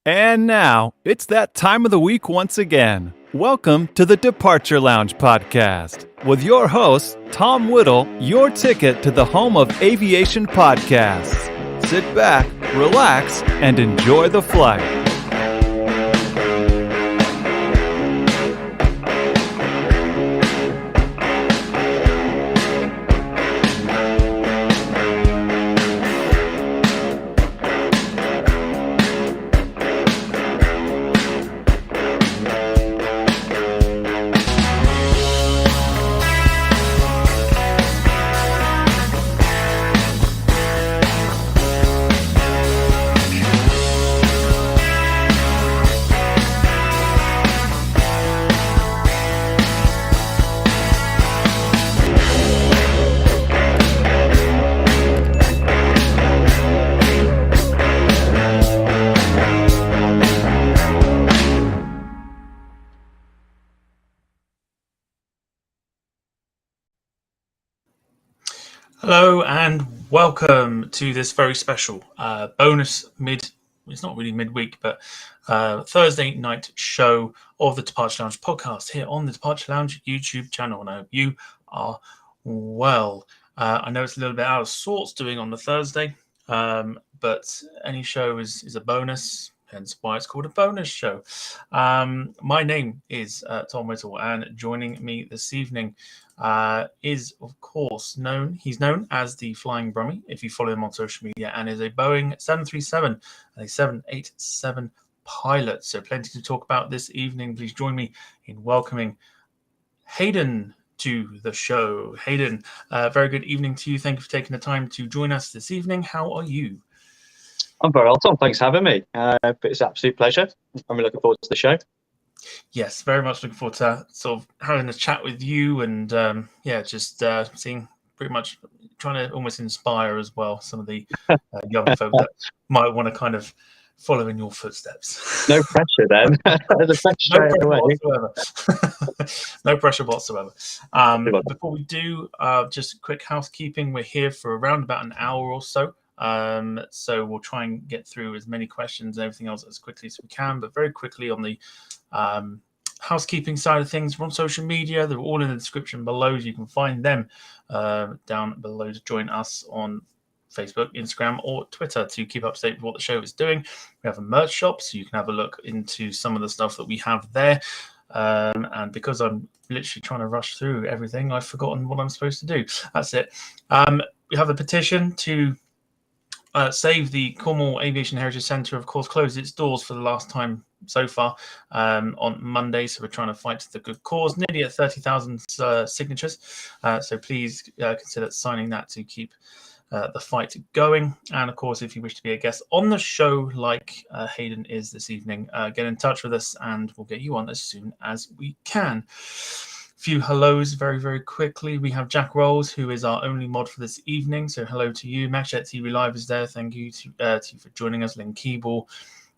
And now, it's that time of the week once again. Welcome to the Departure Lounge podcast with your host, Tom Whittle, your ticket to the home of aviation podcasts. Sit back, relax, and enjoy the flight. Hello and welcome to this very special bonus it's not really midweek, but Thursday night show of the Departure Lounge podcast here on the Departure Lounge YouTube channel. And I hope you are well. I know it's a little bit out of sorts doing on the Thursday, but any show is a bonus, hence why it's called a bonus show. My name is Tom Whittle, and joining me this evening is, of course, he's known as the Flying Brummie, if you follow him on social media, and is a Boeing 737 and a 787 pilot. So plenty to talk about this evening. Please join me in welcoming Hayden to the show. Hayden, very good evening to you. Thank you for taking the time to join us this evening. How are you? I'm very well, Tom. Thanks for having me. It's an absolute pleasure. I'm really looking forward to the show. Yes, very much looking forward to sort of having a chat with you and just seeing, pretty much trying to almost inspire as well some of the young folk that might want to kind of follow in your footsteps. No pressure then. No pressure whatsoever. Before we do, just quick housekeeping. We're here for around about an hour or so. So we'll try and get through as many questions and everything else as quickly as we can. But very quickly on the housekeeping side of things, we're on social media. They're all in the description below. You can find them down below to join us on Facebook, Instagram, or Twitter to keep up to date with what the show is doing. We have a merch shop, so you can have a look into some of the stuff that we have there. And because I'm literally trying to rush through everything, I've forgotten what I'm supposed to do. That's it. We have a petition to save the Cornwall Aviation Heritage Centre, of course, closed its doors for the last time so far on Monday. So we're trying to fight the good cause, nearly at 30,000 signatures. So please consider signing that to keep the fight going. And of course, if you wish to be a guest on the show like Hayden is this evening, get in touch with us and we'll get you on as soon as we can. Few hellos very, very quickly. We have Jack Rolls, who is our only mod for this evening. So hello to you. Matchet TV Live is there. Thank you to you for joining us. Lynn Keeble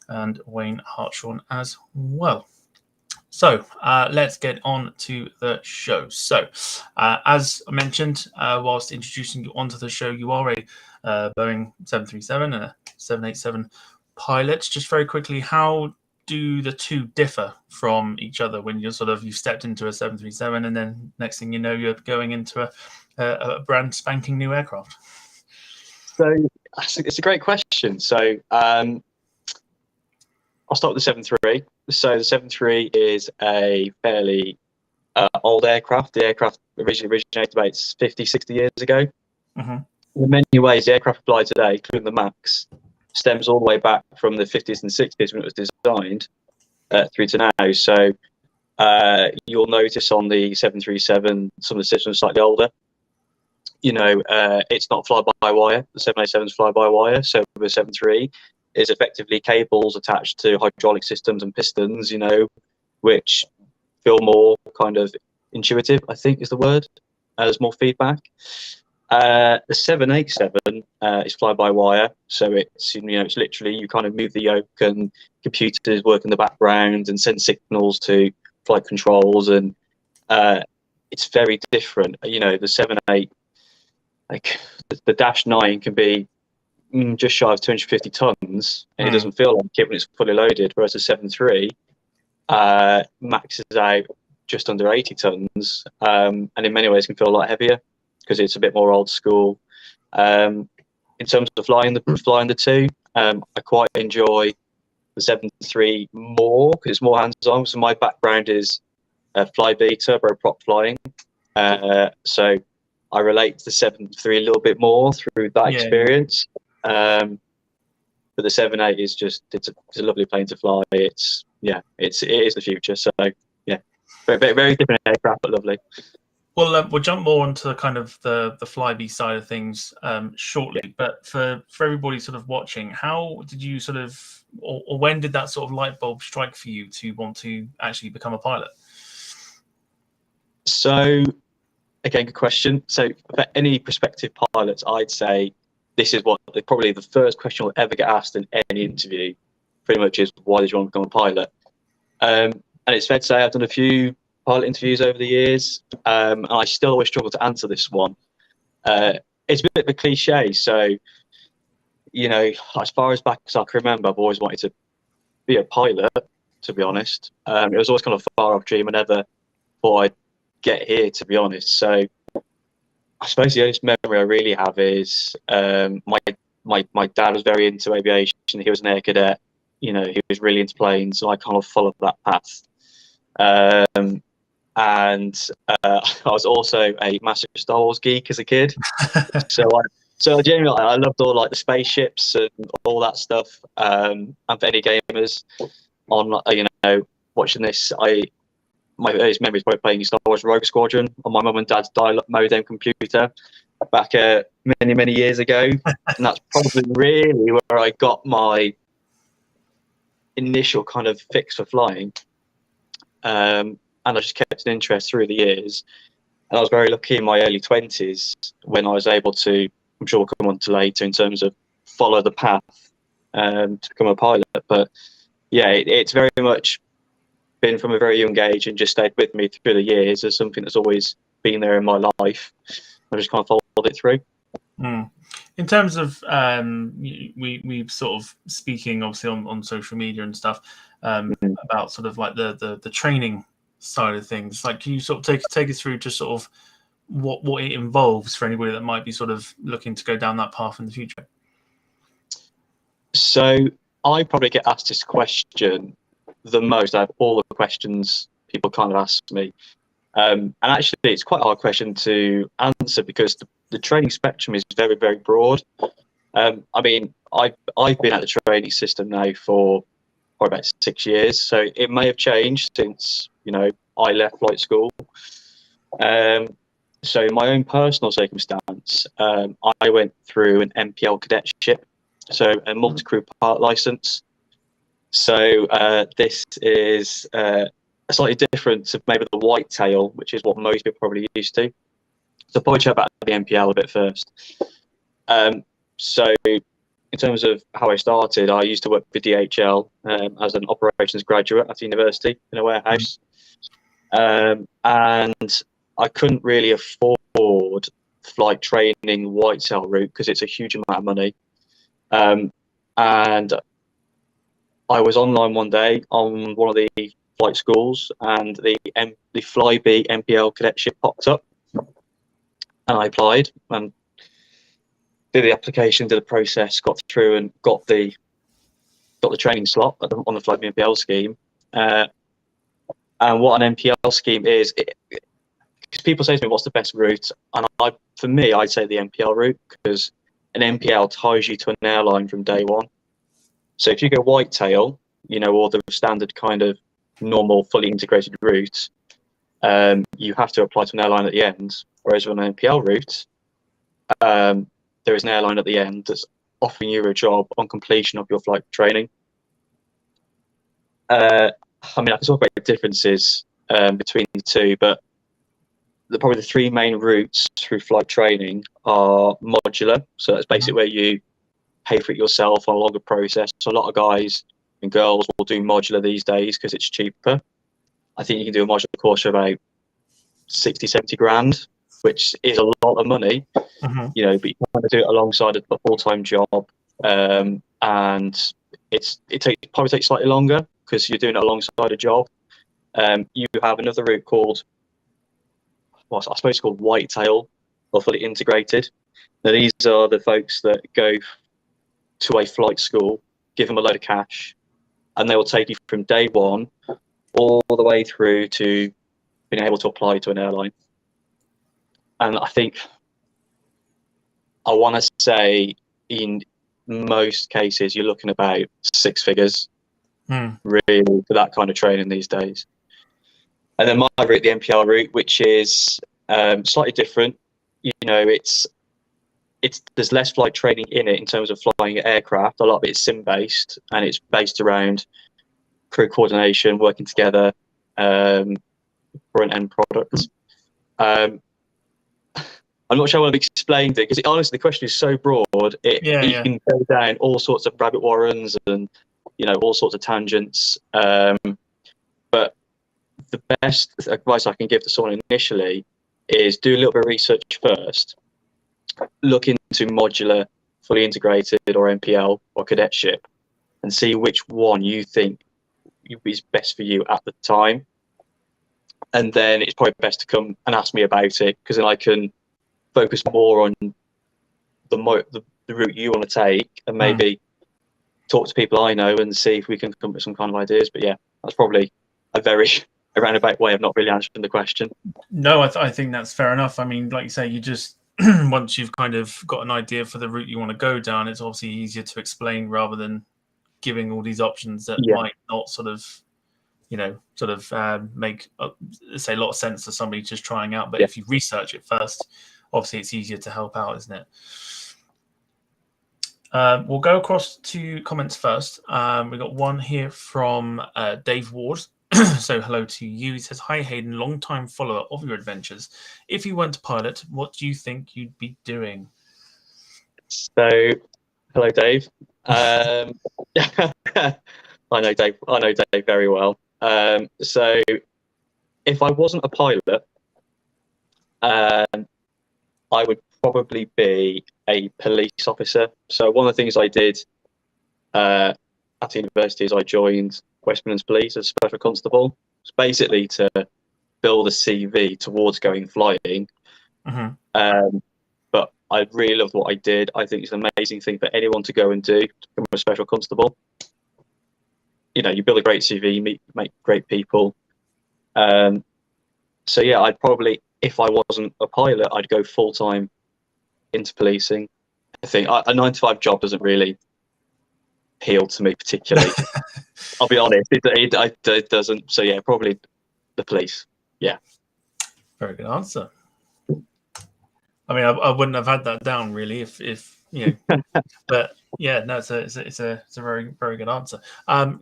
and Wayne Hartshorn as well. So let's get on to the show. So as I mentioned, whilst introducing you onto the show, you are a Boeing 737 and a 787 pilot. Just very quickly, how do the two differ from each other when you've stepped into a 737 and then next thing you know you're going into a brand spanking new aircraft? So it's a great question. So I'll start with the 737. So the 737 is a fairly old aircraft. The aircraft originally originated about 50, 60 years ago. Mm-hmm. In many ways, the aircraft applied today, including the MAX, stems all the way back from the 50s and 60s when it was designed through to now. So you'll notice on the 737, some of the systems are slightly older. It's not fly-by-wire. The 787 is fly-by-wire. So the 737 is effectively cables attached to hydraulic systems and pistons, which feel more kind of intuitive, I think is the word. There's more feedback. The 787 is fly-by-wire, so it's literally you kind of move the yoke and computers work in the background and send signals to flight controls, and it's very different. The 78, like the Dash 9, can be just shy of 250 tons, and it doesn't feel like it when it's fully loaded. Whereas the 7.3 maxes out just under 80 tons, and in many ways can feel a lot heavier because it's a bit more old school. In terms of flying the two, I quite enjoy the 7.3 more because it's more hands-on. So my background is fly beta, turboprop flying, so I relate to the 7.3 a little bit more through that experience. But the 7.8 is just it's a lovely plane to fly. It is the future. So yeah, very different aircraft, but lovely. Well, we'll jump more onto kind of the Flybe side of things shortly. Yeah. But for everybody sort of watching, how did you sort of, or when did that sort of light bulb strike for you to want to actually become a pilot? So, again, good question. So for any prospective pilots, I'd say this is probably the first question we'll ever get asked in any interview. Pretty much is, why did you want to become a pilot? And it's fair to say I've done a few pilot interviews over the years, and I still always struggle to answer this one. It's a bit of a cliche, so as far as back as I can remember, I've always wanted to be a pilot, to be honest. It was always kind of a far off dream. I never thought I'd get here, to be honest. So I suppose the only memory I really have is my dad was very into aviation. He was an air cadet. He was really into planes, so I kind of followed that path. And I was also a massive Star Wars geek as a kid. So genuinely, I loved all like the spaceships and all that stuff. And for any gamers on, watching this, my earliest memory is probably playing Star Wars Rogue Squadron on my mum and dad's dial-up modem computer back many years ago. And that's probably really where I got my initial kind of fix for flying. And I just kept an interest through the years. And I was very lucky in my early 20s when I was able to, I'm sure we'll come on to later, in terms of follow the path to become a pilot. But yeah, it's very much been from a very young age and just stayed with me through the years as something that's always been there in my life. I just kind of followed it through. In terms of we sort of speaking obviously on social media and stuff about sort of like the training side of things, like can you sort of take us through just sort of what it involves for anybody that might be sort of looking to go down that path in the future? So I probably get asked this question the most out of all the questions people kind of ask me, and actually it's quite a hard question to answer because the training spectrum is very, very broad. I mean, I've been at the training system now for probably about 6 years, so it may have changed since I left flight school. So in my own personal circumstance, I went through an MPL cadetship, so a multi-crew pilot license. So this is slightly different to maybe the whitetail, which is what most people probably used to. So I'll probably chat about the MPL a bit first. So in terms of how I started, I used to work for DHL as an operations graduate at university in a warehouse. And I couldn't really afford flight training whitetail route because it's a huge amount of money. And I was online one day on one of the flight schools, and the Flybe MPL cadetship popped up, and I applied and did the application, did the process, got through, and got the training slot on the Flybe MPL scheme. And what an MPL scheme is, because people say to me, "What's the best route?" And for me, I'd say the MPL route, because an MPL ties you to an airline from day one. So if you go whitetail, or the standard kind of normal, fully integrated route, you have to apply to an airline at the end. Whereas with an MPL route, there is an airline at the end that's offering you a job on completion of your flight training. I mean, I can talk about differences between the two, but probably the three main routes through flight training are modular. So that's basically where you pay for it yourself on a longer process. So a lot of guys and girls will do modular these days because it's cheaper. I think you can do a modular course for about 60, 70 grand, which is a lot of money, but you kind of do it alongside a full-time job. and probably takes slightly longer because you're doing it alongside a job. You have another route called, well, I suppose it's called whitetail or fully integrated. Now, these are the folks that go to a flight school, give them a load of cash, and they will take you from day one all the way through to being able to apply to an airline. And I think, I want to say, in most cases, you're looking about 6 figures, really, for that kind of training these days. And then my route, the NPL route, which is slightly different. You know, there's less flight training in it in terms of flying aircraft. A lot of it is sim based, and it's based around crew coordination, working together for an end product. I'm not sure I want to explain it because honestly, the question is so broad. You can go down all sorts of rabbit warrens and all sorts of tangents. But the best advice I can give to someone initially is do a little bit of research first. Look into modular, fully integrated, or NPL or cadetship, and see which one you think is best for you at the time. And then it's probably best to come and ask me about it, because then I can focus more on the route you want to take, and maybe talk to people I know and see if we can come up with some kind of ideas. But yeah, that's probably a very roundabout way of not really answering the question. No, I think that's fair enough. I mean, like you say, you just once you've kind of got an idea for the route you want to go down, it's obviously easier to explain rather than giving all these options that might not make say a lot of sense to somebody just trying out. But if you research it first, obviously it's easier to help out, isn't it? We'll go across to comments first. We got one here from Dave Ward. So hello to you. He says, hi Hayden, long time follower of your adventures. If you weren't a pilot, what do you think you'd be doing? So hello Dave. I know Dave very well. So if I wasn't a pilot, I would probably be a police officer. So one of the things I did at university is I joined West Midlands Police as special constable. It's basically to build a CV towards going flying. But I really loved what I did. I think it's an amazing thing for anyone to go and do, to become a special constable. You build a great CV, you make great people. So yeah, I'd probably, if I wasn't a pilot, I'd go full-time into policing. I think a 9-to-5 job doesn't really appeal to me particularly. I'll be honest, it doesn't. So yeah, probably the police. Yeah. Very good answer. I mean, I wouldn't have had that down really if but yeah, no, it's a very, very good answer.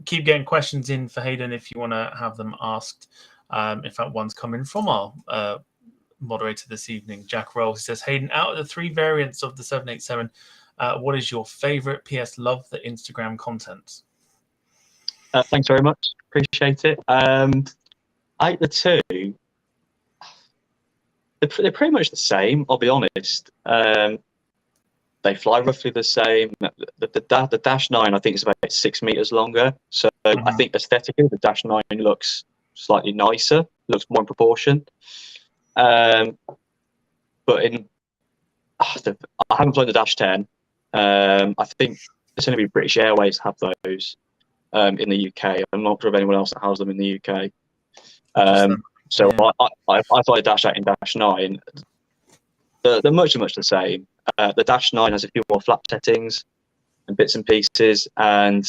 Keep getting questions in for Hayden if you want to have them asked. In fact, one's coming from our moderator this evening, Jack Roll. He says, Hayden, out of the 3 variants of the 787, what is your favorite? PS, love the Instagram content. Thanks very much. Appreciate it. The 2, they're pretty much the same, I'll be honest. They fly roughly the same. The Dash 9, I think, is about 6 meters longer. So I think aesthetically, the Dash 9 looks slightly nicer, looks more in proportion. But I haven't flown the Dash 10. I think it's going to be British Airways have those in the UK. I'm not sure of anyone else that has them in the UK. So I fly a Dash 8 and Dash 9. They're much the same. The Dash 9 has a few more flap settings and bits and pieces, and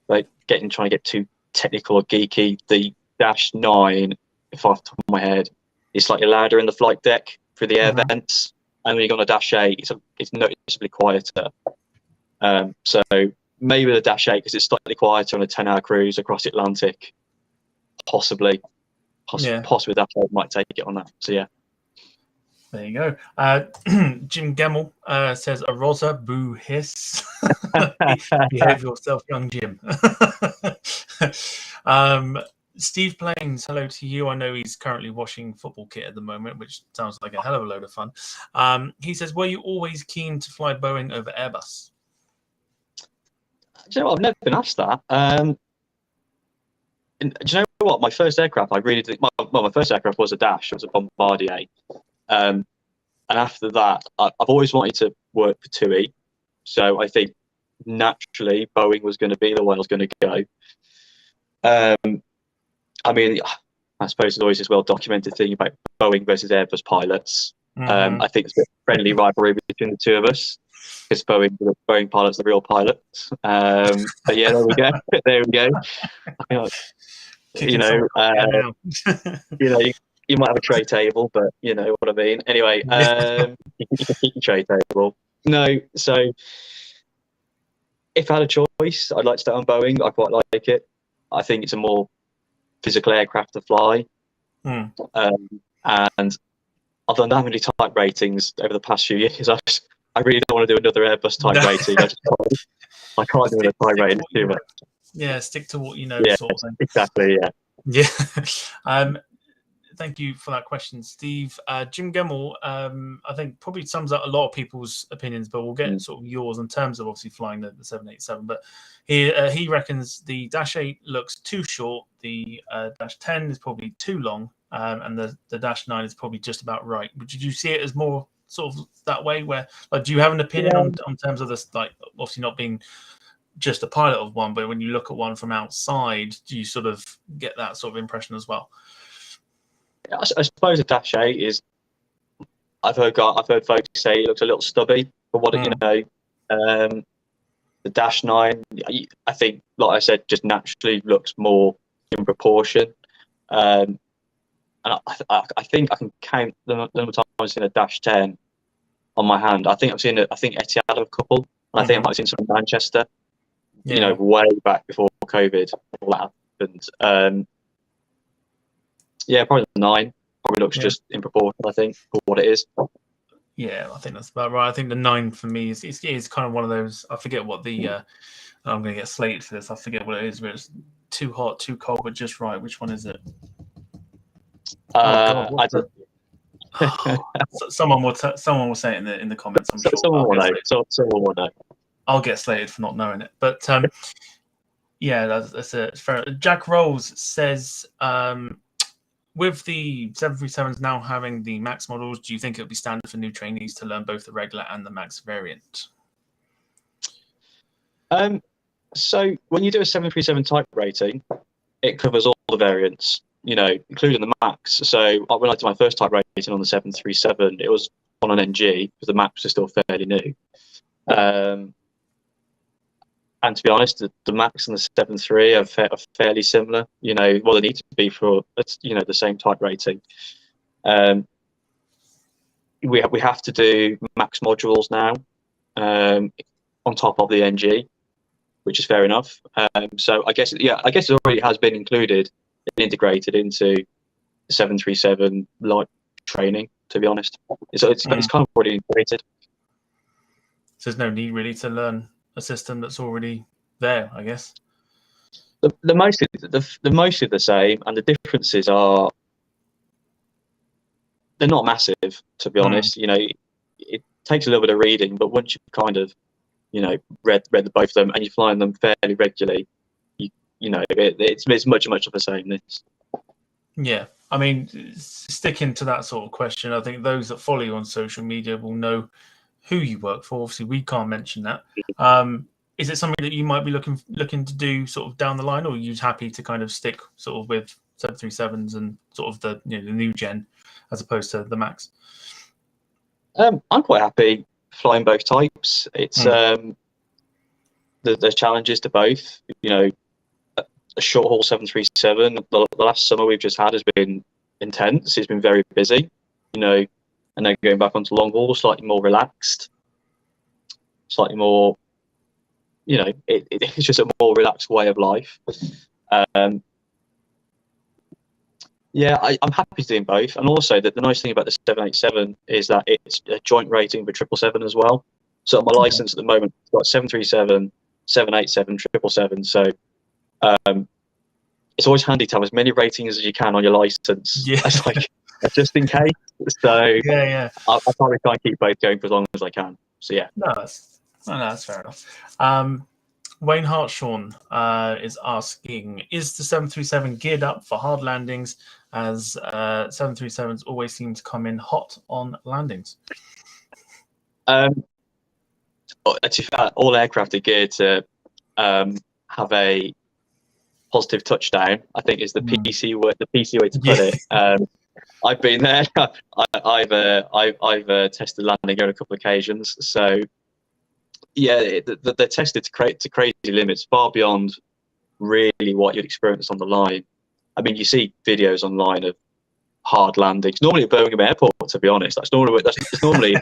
trying to get too technical or geeky. The Dash 9, if off the top of my head, is slightly louder in the flight deck through the air vents, and when you go on a Dash 8, it's noticeably quieter. So maybe the Dash 8 because it's slightly quieter on a 10-hour cruise across the Atlantic. Possibly Dash 8 might take it on that. So yeah. There you go. Jim Gemmell says, a Rosa, boo, hiss. Behave yourself, young Jim. Steve Plains, hello to you. I know he's currently washing football kit at the moment, which sounds like a hell of a load of fun. He says, were you always keen to fly Boeing over Airbus? you know what? I've never been asked that. And do you know what? My first aircraft, I really did. My first aircraft was a Dash. It was a Bombardier. And after that, I've always wanted to work for TUI. So I think naturally Boeing was going to be the one I was going to go. I mean, I suppose there's always this well-documented thing about Boeing versus Airbus pilots. I think there's a bit of friendly rivalry between the two of us, because Boeing pilots are the real pilots. But yeah, there we go. There we go. You know, you might have a tray table, but you know what I mean. Anyway, tray table. No, so if I had a choice, I'd like to stay on Boeing. I quite like it. I think it's a more physical aircraft to fly. And I've done that many type ratings over the past few years. I really don't want to do another Airbus type rating. I can't do another type rating too much. Yeah, stick to what you know. Yeah, sort of thing. exactly. Yeah. Yeah. Thank you for that question, Steve. Jim Gemmell, I think probably sums up a lot of people's opinions, but we'll get sort of yours in terms of obviously flying the 787. But he reckons the Dash 8 looks too short, the Dash 10 is probably too long, and the Dash 9 is probably just about right. But did you see it as more sort of that way? Where, like, do you have an opinion on terms of this, like, obviously not being just a pilot of one, but when you look at one from outside, do you sort of get that sort of impression as well? I suppose a Dash 8 is. I've heard folks say it looks a little stubby, but what you know, the Dash 9, I think, like I said, just naturally looks more in proportion. And I think I can count the number of times I've seen a Dash 10 on my hand. I think Etihad had a couple, and I think I might have seen some in Manchester. You know, way back before COVID, all that happened. Yeah, probably the 9. Probably looks just in proportion, I think, for what it is. Yeah, I think that's about right. I think the 9 for me is kind of one of those. I forget what the. I'm going to get slated for this. I forget what it is, but it's too hot, too cold, but just right. Which one is it? Someone will say it in the comments. I'm sure. Someone will know. Someone will know. I'll get slated for not knowing it, but yeah, that's it. Fair. Jack Rolls says. With the 737s now having the MAX models, do you think it would be standard for new trainees to learn both the regular and the MAX variant? So when you do a 737 type rating, it covers all the variants, you know, including the MAX. So when I did my first type rating on the 737, it was on an NG because the MAX was still fairly new. And to be honest, the MAX and the 7.3 are fairly similar. You know, well, they need to be for, you know, the same type rating. We have to do MAX modules now on top of the NG, which is fair enough. So I guess it already has been included and integrated into the 737 light training. To be honest, so it's kind of already integrated. So there's no need really to learn a system that's already there, I guess. They're mostly the same, and the differences are they're not massive, to be honest. You know, it takes a little bit of reading, but once you've kind of, you know, read the both of them and you're flying them fairly regularly, you know, it's much of the same. Yeah, I mean, sticking to that sort of question, I think those that follow you on social media will know who you work for. Obviously, we can't mention that. Is it something that you might be looking to do sort of down the line, or are you happy to kind of stick sort of with 737s and sort of the new gen as opposed to the MAX? I'm quite happy flying both types. It's there's challenges to both. You know, a short haul 737. The last summer we've just had has been intense. It's been very busy. You know. And then going back onto long haul, slightly more relaxed, slightly more, you know, it's just a more relaxed way of life. Yeah, I'm happy doing both. And also, the nice thing about the 787 is that it's a joint rating with 777 as well. So my license at the moment, I've got 737, 787, 777. So it's always handy to have as many ratings as you can on your license. Yeah. It's like, just in case. So yeah. I'll probably try and keep both going for as long as I can. So yeah. No, that's fair enough. Wayne Hartshorn is asking, is the 737 geared up for hard landings, as 737s always seem to come in hot on landings? All aircraft are geared to have a positive touchdown, I think is the PC way to put it. I've been there. I've tested landing on a couple of occasions. So yeah, they're tested to crazy limits, far beyond really what you'd experience on the line. I mean, you see videos online of hard landings, normally at Birmingham Airport. To be honest, it's normally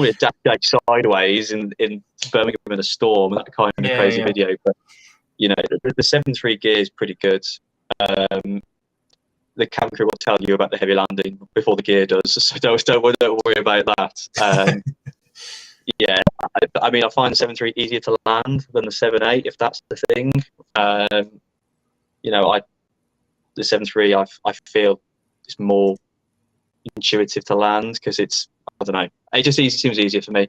a dash sideways in Birmingham in a storm, that kind of crazy video. But you know, the 737 gear is pretty good. The cabin crew will tell you about the heavy landing before the gear does, so don't worry about that. Yeah, I mean, I find the 737 easier to land than the 787, if that's the thing. You know, the 737 I feel is more intuitive to land because it's, I don't know, it just seems easier for me.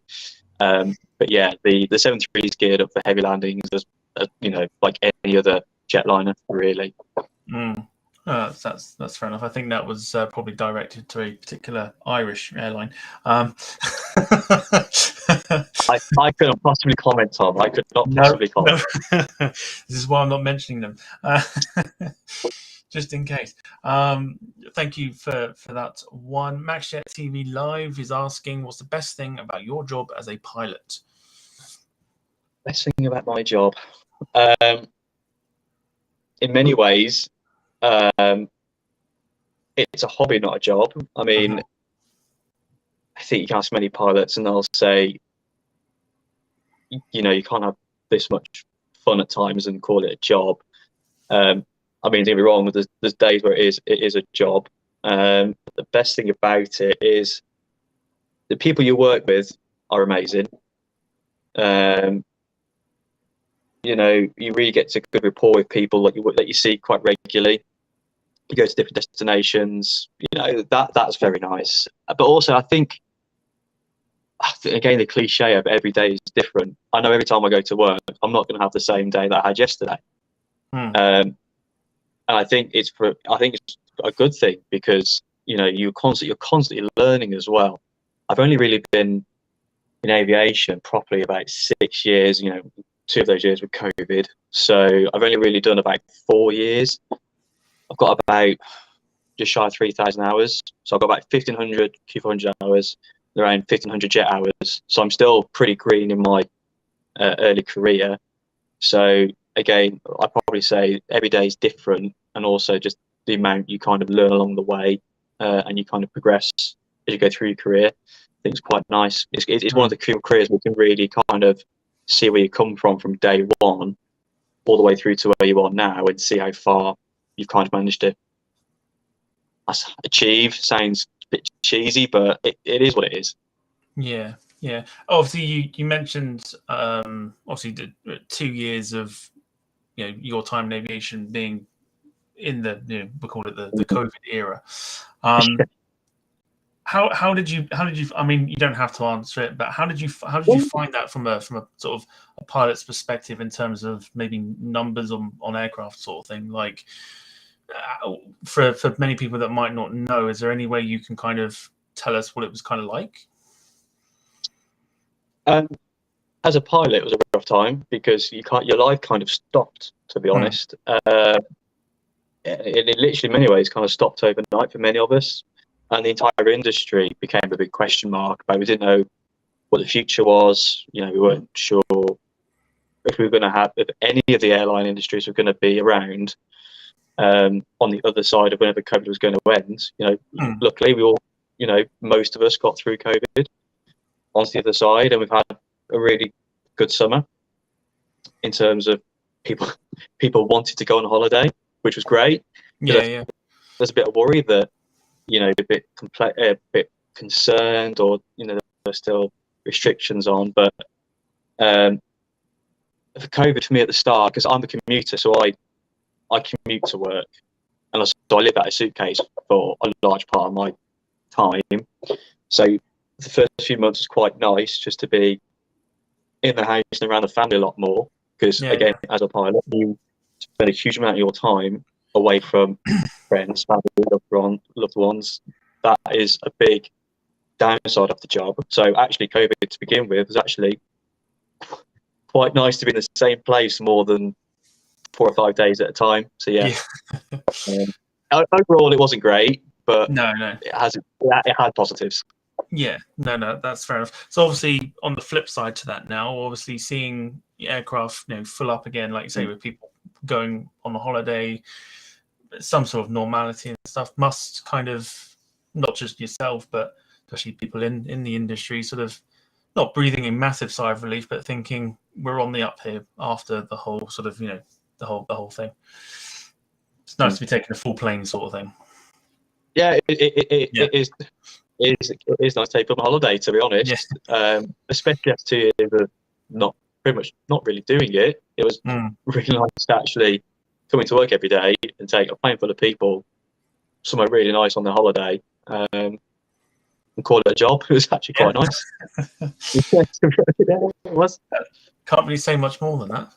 But yeah, the 737 is geared up for heavy landings, as you know, like any other jetliner, really. That's fair enough. I think that was probably directed to a particular Irish airline. I couldn't possibly comment, Tom. I could not possibly comment. No. This is why I'm not mentioning them, just in case. Thank you for that one. MaxJet TV Live is asking, what's the best thing about your job as a pilot? Best thing about my job? In many ways, it's a hobby, not a job. I mean, I think you can ask many pilots and they'll say, you know, you can't have this much fun at times and call it a job. I mean, don't get me wrong, there's days where it is a job. The best thing about it is the people you work with are amazing. You know, you really get to good rapport with people that you see quite regularly. You go to different destinations. You know, that's very nice. But also, I think, again, the cliche of every day is different. I know every time I go to work, I'm not going to have the same day that I had yesterday. And I think it's a good thing because, you know, you're constantly learning as well. I've only really been in aviation properly about 6 years. You know, 2 of those years were COVID, so I've only really done about 4 years. I've got about just shy of 3,000 hours, so I've got about 1,500 Q400 hours, around 1,500 jet hours. So I'm still pretty green in my early career. So again, I'd probably say every day is different, and also just the amount you kind of learn along the way, and you kind of progress as you go through your career. I think it's quite nice. It's one of the cool careers where you can really kind of see where you come from day one all the way through to where you are now, and see how far you've kind of managed to achieve. Sounds a bit cheesy, but it is what it is. Yeah. Obviously, you mentioned obviously the 2 years of, you know, your time in aviation being in the, you know, we call it the COVID era. How did you? I mean, you don't have to answer it, but how did you find that from a sort of a pilot's perspective in terms of maybe numbers on aircraft sort of thing? Like, for many people that might not know, is there any way you can kind of tell us what it was kind of like? As a pilot, it was a rough time because your life kind of stopped, to be honest. It literally, in many ways, kind of stopped overnight for many of us. And the entire industry became a big question mark. But we didn't know what the future was. You know, we weren't sure if we were going to have, if any of the airline industries were going to be around on the other side of whenever COVID was going to end. You know, luckily we all, you know, most of us got through COVID onto the other side, and we've had a really good summer in terms of people wanted to go on holiday, which was great. Yeah. There's a bit of worry that, you know, a bit concerned, or, you know, there's still restrictions on. But for COVID, for me at the start, because I'm a commuter, so I commute to work, and so I live out of a suitcase for a large part of my time. So the first few months was quite nice just to be in the house and around the family a lot more. because again, as a pilot, you spend a huge amount of your time away from friends, family, loved ones. That is a big downside of the job. So actually, COVID to begin with was actually quite nice to be in the same place more than 4 or 5 days at a time. So yeah. Overall, it wasn't great, but it had positives. Yeah, no, that's fair enough. So obviously, on the flip side to that, now obviously seeing aircraft, full up again, like you say, with people going on a holiday, some sort of normality and stuff must kind of, not just yourself, but especially people in the industry, sort of not breathing a massive sigh of relief, but thinking we're on the up here after the whole sort of, the whole thing. It's nice to be taking a full plane sort of thing. Yeah, it is nice to take on a holiday, to be honest. Especially after 2 years of not really doing it. It was really nice to actually come into work every day and take a plane full of people somewhere really nice on their holiday, and call it a job. It was actually quite nice. It was. Can't really say much more than that.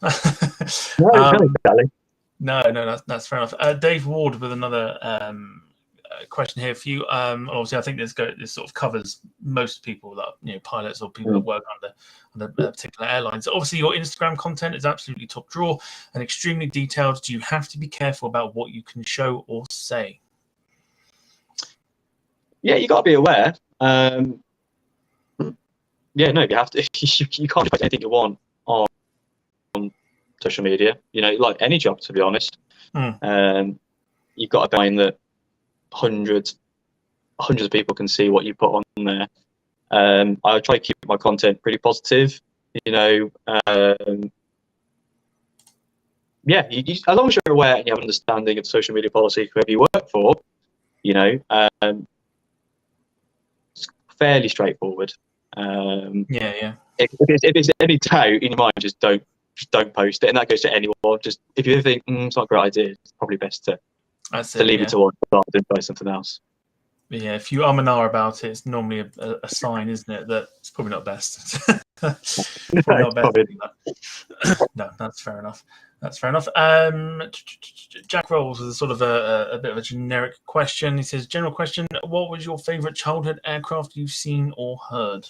No, that's fair enough. Dave Ward with another question here for you. Obviously, I think this sort of covers most people that pilots or people that work under particular airlines. Obviously, your Instagram content is absolutely top drawer and extremely detailed. Do you have to be careful about what you can show or say? Yeah, you got to be aware. You have to. You can't put anything you want on social media. Like any job, to be honest. You've got to find that hundreds of people can see what you put on there. I try to keep my content pretty positive. As long as you're aware and you have an understanding of social media policy, whoever you work for, it's fairly straightforward. If there's any doubt in your mind, just don't post it, and that goes to anyone. Just if you think it's not a great idea, it's probably best to leave it to one rather than try something else. Yeah, if you and ah about it, it's normally a sign, isn't it, that it's probably not best. No, that's fair enough. Jack Rolls is sort of a bit of a generic question. He says, general question, what was your favourite childhood aircraft you've seen or heard?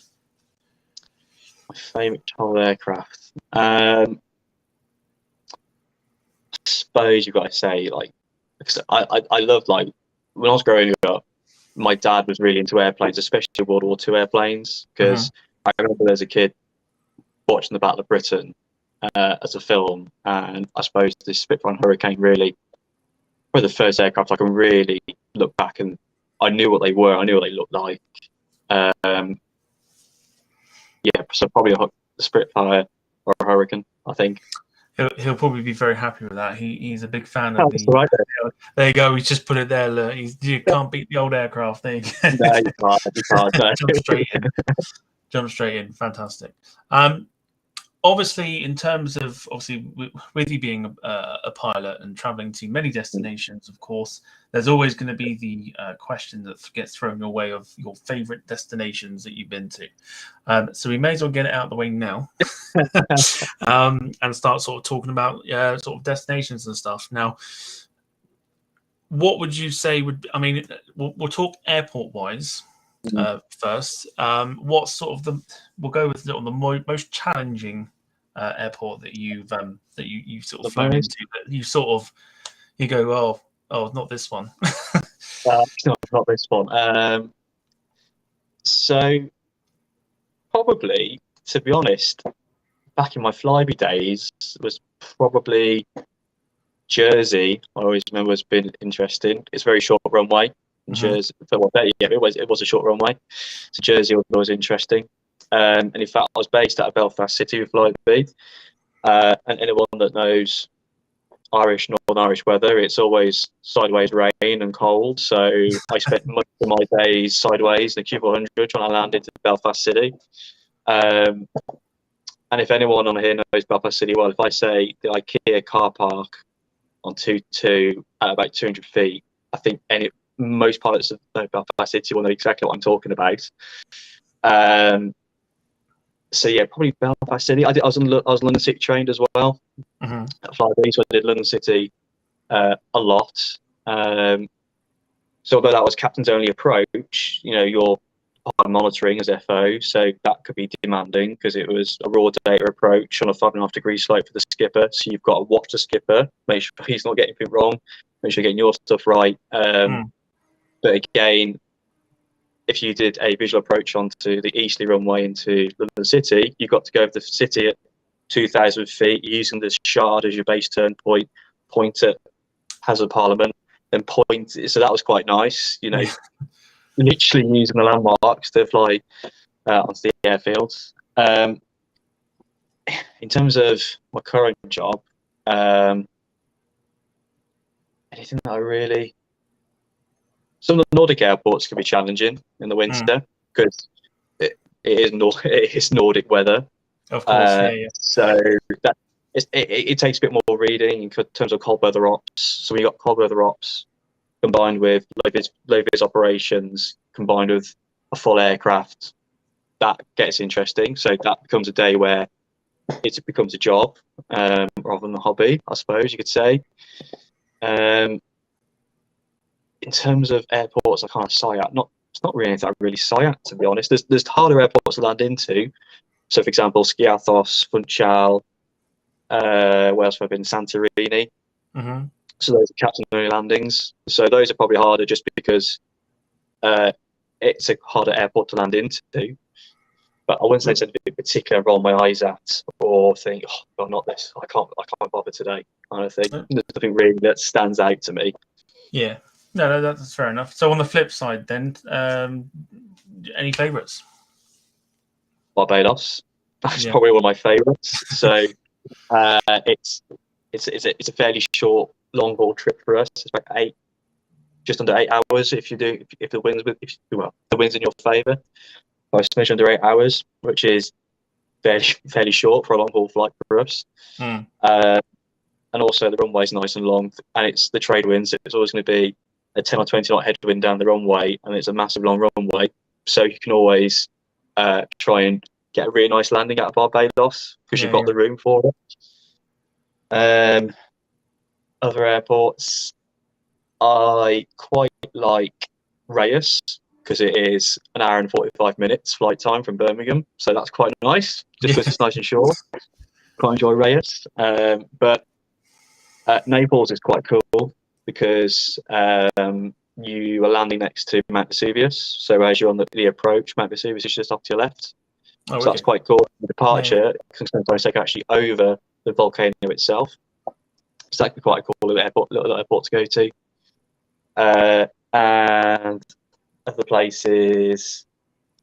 My favourite childhood aircraft? I suppose you've got to say, because I loved, when I was growing up, my dad was really into airplanes, especially World War II airplanes, because I remember as a kid watching the Battle of Britain as a film, and I suppose this Spitfire and Hurricane really were the first aircraft I can really look back and I knew what they were, I knew what they looked like. So probably a Spitfire or a Hurricane, I think. He'll probably be very happy with that. He's a big fan of the. There you go. He's just put it there. Look, you can't beat the old aircraft. There you go. No, you can't. Jump straight in. Fantastic. Obviously, in terms of with you being a pilot and traveling to many destinations, of course, there's always going to be the question that gets thrown your way of your favourite destinations that you've been to. So we may as well get it out of the way now, and start sort of talking about sort of destinations and stuff. Now, what would you say we'll talk airport wise first. What sort of we'll go with the most challenging airport that you've sort of flown into, that you go, oh, not this one. Not this one. So probably, to be honest, back in my Flybe days, was probably Jersey. I always remember has been interesting. It's a very short runway. Jersey, it was a short runway. So Jersey was always interesting. And in fact, I was based out of Belfast City with Flybe. And anyone that knows Northern Irish weather, it's always sideways rain and cold. So I spent much of my days sideways in the Q400 trying to land into Belfast City. And if anyone on here knows Belfast City well, if I say the IKEA car park on 2-2 at about 200 feet, I think most pilots of Belfast City will know exactly what I'm talking about. So yeah, probably Belfast City. I was London City trained as well Mm-hmm. at Flybe, so I did London City a lot. So although that was captain's only approach, you're part of monitoring as FO, so that could be demanding because it was a raw data approach on a 5.5-degree slope for the skipper. So you've got to watch the skipper, make sure he's not getting anything wrong, make sure you're getting your stuff right. But again, if you did a visual approach onto the easterly runway into London City, you've got to go over the city at 2,000 feet using the Shard as your base turn point, point at Hazard Parliament, then point. So that was quite nice, literally using the landmarks to fly onto the airfields. In terms of my current job, anything that I really... Some of the Nordic airports can be challenging in the winter because it is Nordic weather. Of course, yeah. So it takes a bit more reading in terms of cold weather ops. So when you got cold weather ops combined with low vis operations, combined with a full aircraft, that gets interesting. So that becomes a day where it becomes a job rather than a hobby, I suppose you could say. In terms of airports, I kind of sigh at. It's not really anything I really sigh at, to be honest. There's harder airports to land into. So, for example, Skiathos, Funchal, where else have I been? Santorini. Mm-hmm. So those are captain-only landings. So those are probably harder just because it's a harder airport to land into. But I wouldn't say there's anything in particular I roll my eyes at or think, oh, God, not this. I can't bother today, kind of thing. There's nothing really that stands out to me. Yeah. No, that's fair enough. So on the flip side, then, any favourites? Barbados. That's probably one of my favourites. So it's a fairly short long haul trip for us. It's about just under 8 hours if the wind's in your favour. By a smidge under 8 hours, which is fairly short for a long haul flight for us. And also the runway's nice and long, and it's the trade winds. It's always going to be a 10 or 20 knot headwind down the runway, and it's a massive long runway, so you can always try and get a really nice landing out of Barbados because you've got the room for it. Other airports, I quite like Reyes because it is an hour and 45 minutes flight time from Birmingham, so that's quite nice just because it's nice and short. Quite enjoy Reyes. But Naples is quite cool because you are landing next to Mount Vesuvius. So as you're on the approach, Mount Vesuvius is just off to your left. So that's quite cool. The departure can sometimes take actually over the volcano itself. So that could be quite a cool little airport to go to. And other places,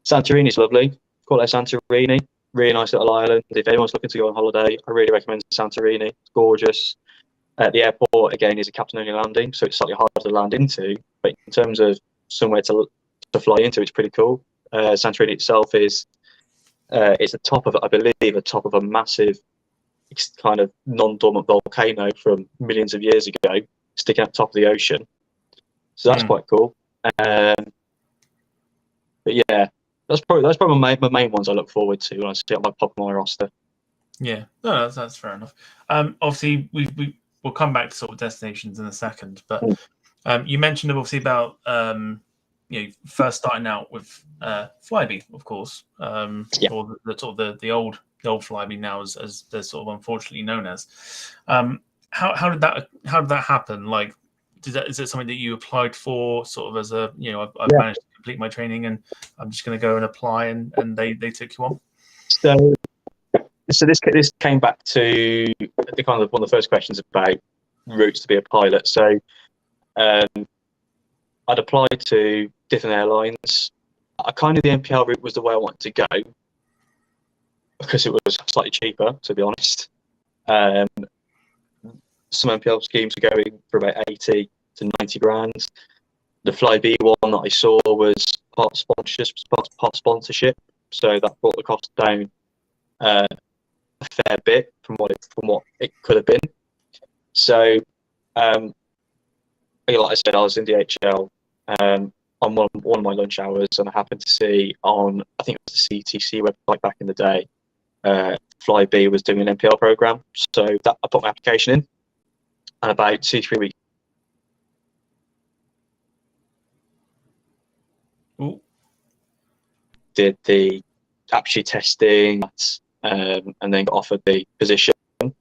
Santorini is lovely. Call it Santorini. Really nice little island. If anyone's looking to go on holiday, I really recommend Santorini. It's gorgeous. The airport, again, is a captain-only landing, so it's slightly harder to land into. But in terms of somewhere to fly into, it's pretty cool. Santorini itself is it's I believe, a top of a massive kind of non-dormant volcano from millions of years ago, sticking at the top of the ocean. So that's quite cool. But yeah, that's probably my main ones I look forward to when I see it pop on my roster. Yeah, no, that's fair enough. Obviously, we'll come back to sort of destinations in a second, but you mentioned obviously about first starting out with Flybe, of course, or the old Flybe now, as they're sort of unfortunately known as. How did that happen? Like, is it something that you applied for, sort of as a I've managed to complete my training and I'm just going to go and apply, and they took you on? So this came back to the kind of one of the first questions about routes to be a pilot. So I'd applied to different airlines. The NPL route was the way I wanted to go because it was slightly cheaper, to be honest. Some NPL schemes were going for about 80 to 90 grand. The Flybe one that I saw was part sponsorship, so that brought the cost down a fair bit from what it could have been. So, like I said, I was in DHL on one of my lunch hours, and I happened to see on, I think it was the CTC website back in the day, Flybe was doing an NPL program, so that I put my application in, and about 2-3 weeks did the aptitude testing, and then got offered the position.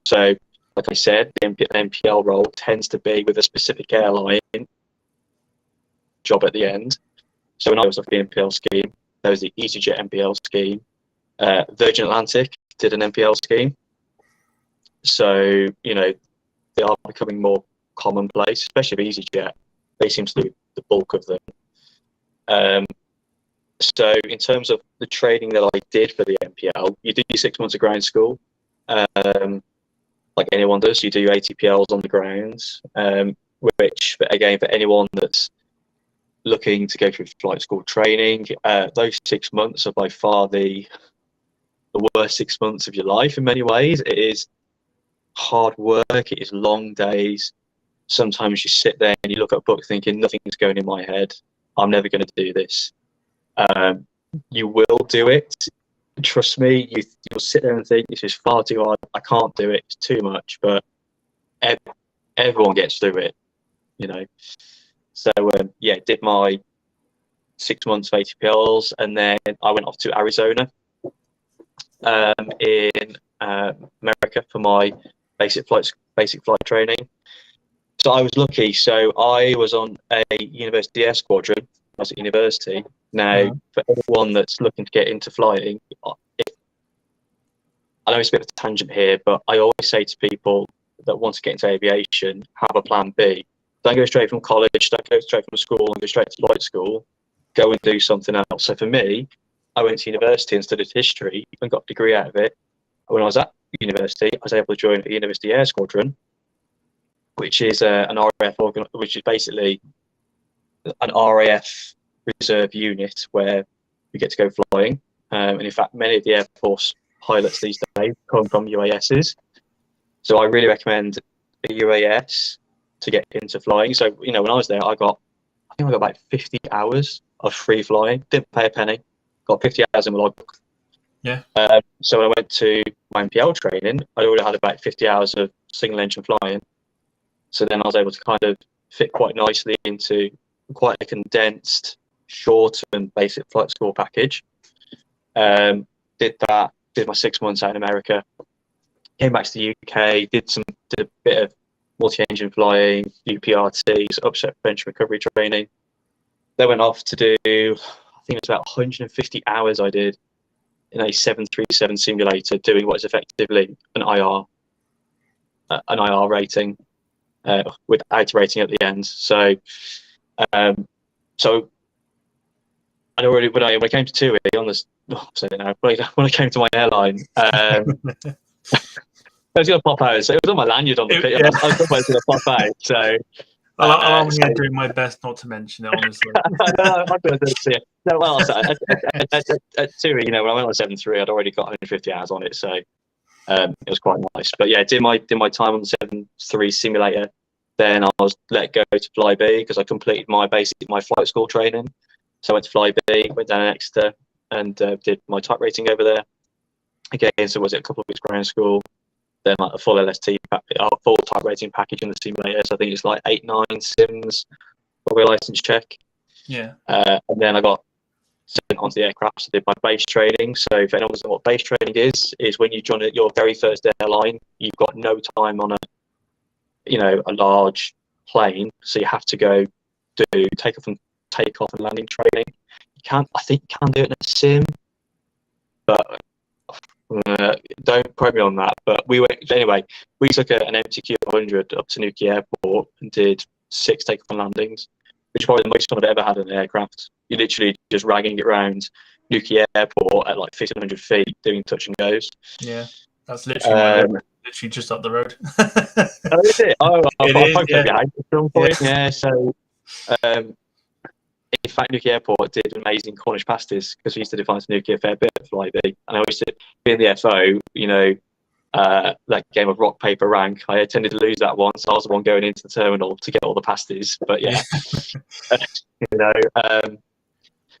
So, like I said, the NPL role tends to be with a specific airline job at the end. So when I was off the NPL scheme, there was the EasyJet NPL scheme. Virgin Atlantic did an NPL scheme. So, you know, they are becoming more commonplace, especially with EasyJet. They seem to do the bulk of them. So in terms of the training that I did for the NPL, you do 6 months of ground school, like anyone does. You do your ATPLs on the grounds, which, again, for anyone that's looking to go through flight school training, those 6 months are by far the worst 6 months of your life in many ways. It is hard work, it is long days. Sometimes you sit there and you look at a book thinking, nothing's going in my head, I'm never going to do this. You will do it, trust me. You'll sit there and think, this is far too hard, I can't do it, it's too much, but everyone gets through it, you know. So yeah, did my 6 months of ATPLs, and then I went off to Arizona in America for my basic flight training. So I was lucky. So I was on a university air squadron. I was at university. Now, for anyone that's looking to get into flying, I know it's a bit of a tangent here, but I always say to people that want to get into aviation, have a plan B. Don't go straight from college, don't go straight from school and go straight to flight school. Go and do something else. So for me, I went to university and studied history and got a degree out of it. When I was at university, I was able to join a university air squadron, which is an RAF organ, which is basically an RAF reserve unit where you get to go flying. And in fact, many of the Air Force pilots these days come from UASs. So I really recommend a UAS to get into flying. So, you know, when I was there, I think I got about 50 hours of free flying. Didn't pay a penny. Got 50 hours in my logbook. Yeah. So when I went to my NPL training, I already had about 50 hours of single engine flying. So then I was able to kind of fit quite nicely into quite a condensed, short and basic flight school package. Did my 6 months out in America, came back to the UK, did a bit of multi-engine flying, UPRTs, upset prevention recovery training. Then went off to do, I think it was about 150 hours I did in a 737 simulator, doing what is effectively an IR rating, with outer rating at the end. So I already, when I came to TUI on this, when I came to my airline, I was going to pop out. So it was on my lanyard on the pit. Yeah. I was going to pop out. So I'm doing my best not to mention it, honestly. No, well, at TUI, you know, when I went on 7.3, I'd already got 150 hours on it, so it was quite nice. But yeah, did my time on the 7.3 simulator. Then I was let go to Flybe because I completed my flight school training. So I went to Flybe, went down to Exeter, and did my type rating over there. Again, so was it a couple of weeks ground school, then like a full LST, full type rating package in the simulator. So I think it's like 8-9 sims for a license check. Yeah. And then I got sent onto the aircraft, so I did my base training. So if anyone doesn't know what base training is when you join your very first airline, you've got no time on a large plane, so you have to go do takeoff and landing training. I think you can do it in a sim, but don't quote me on that. But we took an MTQ 100 up to Newquay Airport and did 6 takeoff and landings, which is probably the most fun I've ever had in an aircraft. You're literally just ragging it around Newquay Airport at like 1,500 feet doing touch and goes. Yeah, that's literally literally just up the road. Oh, is it? Oh, it is, yeah. At some point. Yeah. So, in fact, Newquay Airport did amazing Cornish pasties because we used to define to Newquay a fair bit of Flybe, and I used to be in the FO. You know, that game of rock paper rank. I tended to lose that one, so I was the one going into the terminal to get all the pasties. But yeah,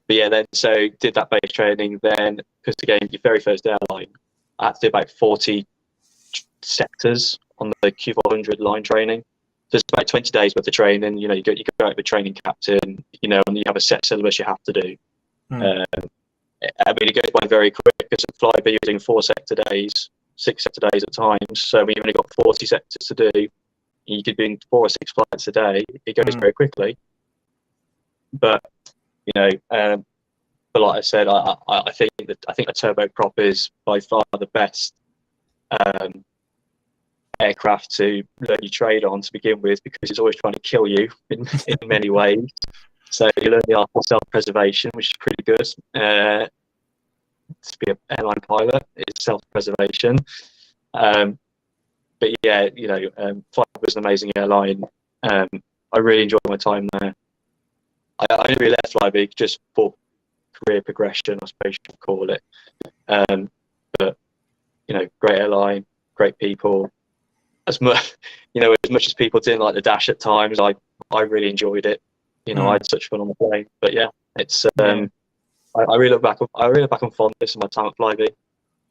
but yeah, then so did that base training. Then because again, your very first airline, I had to do about 40 sectors on the Q400 line training. So it's about 20 days worth of training. You know, you go out with a training captain, you know, and you have a set syllabus you have to do. I mean, it goes by very quick because Flybe you're doing 4 sector days, 6 sector days at times. So when you've only got 40 sectors to do, you could be doing 4 or 6 flights a day. It goes very quickly. But you know, but like I said, I think a turboprop is by far the best aircraft to learn your trade on to begin with, because it's always trying to kill you in many ways. So you learn the art of self-preservation, which is pretty good. To be an airline pilot, it's self-preservation. But yeah, you know, Flybe was an amazing airline. I really enjoyed my time there. I only really left Flybe just for career progression, I suppose you could call it. But you know, great airline, great people. As much as people didn't like the dash at times, I really enjoyed it. You know, I had such fun on the plane. But yeah, it's I really look back on fondness of my time at Flybe.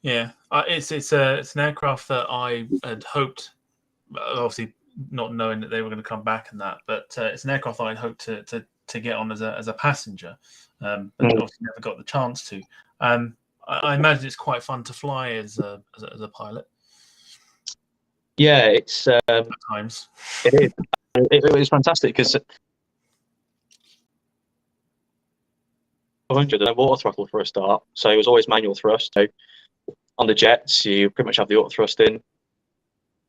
Yeah, it's an aircraft that I had hoped, obviously not knowing that they were going to come back and that, but it's an aircraft that I'd hoped to get on as a passenger, but obviously never got the chance to. I imagine it's quite fun to fly as a pilot. Yeah, it's at times. It is. It was fantastic because 100 no water throttle for a start, so it was always manual thrust. So on the jets, you pretty much have the auto thrust in,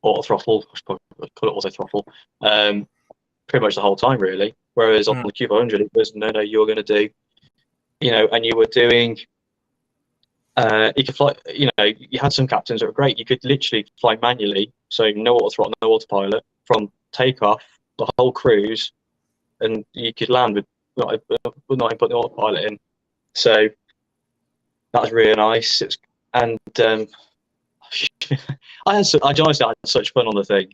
auto throttle, call it auto throttle, pretty much the whole time really. Whereas on the Q400, it was no, you're going to do, you know, and you were doing. You could fly, you know, you had some captains that were great. You could literally fly manually, so no auto throttle, no autopilot from takeoff, the whole cruise, and you could land with not even putting the autopilot in. So that was really nice. I honestly had such fun on the thing,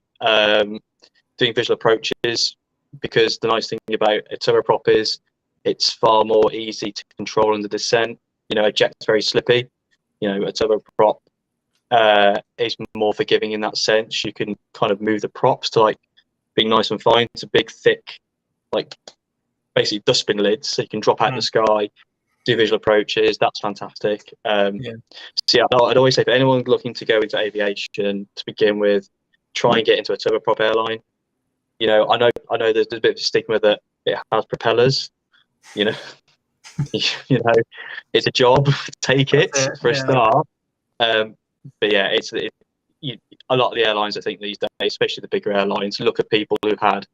doing visual approaches, because the nice thing about a turboprop is it's far more easy to control in the descent. You know, a jet's very slippy. You know, a turboprop is more forgiving in that sense. You can kind of move the props to like being nice and fine. It's a big, thick, like basically dustbin lids, so you can drop out in the sky, do visual approaches. That's fantastic. So yeah, I'd always say for anyone looking to go into aviation to begin with, try and get into a turboprop airline. You know, I know there's a bit of a stigma that it has propellers. You know. You know, it's a job. Take it for a start. But yeah, a lot of the airlines, I think these days, especially the bigger airlines, look at people who've had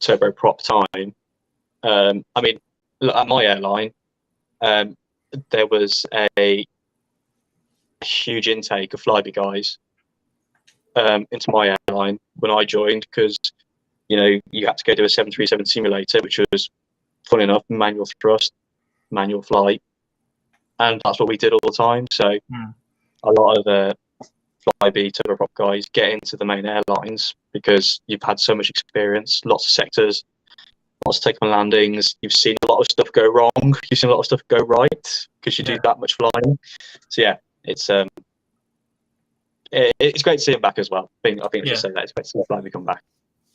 turboprop time. I mean, look, at my airline, there was a huge intake of Flybe guys into my airline when I joined, because you know, you had to go do a 737 simulator, which was fun enough, manual thrust, manual flight, and that's what we did all the time. So a lot of the Flybe turboprop guys get into the main airlines because you've had so much experience, lots of sectors, lots of take-on landings. You've seen a lot of stuff go wrong. You've seen a lot of stuff go right because you do that much flying. So yeah, it's great to see them back as well. I think I just say that it's great to see Flybe come back.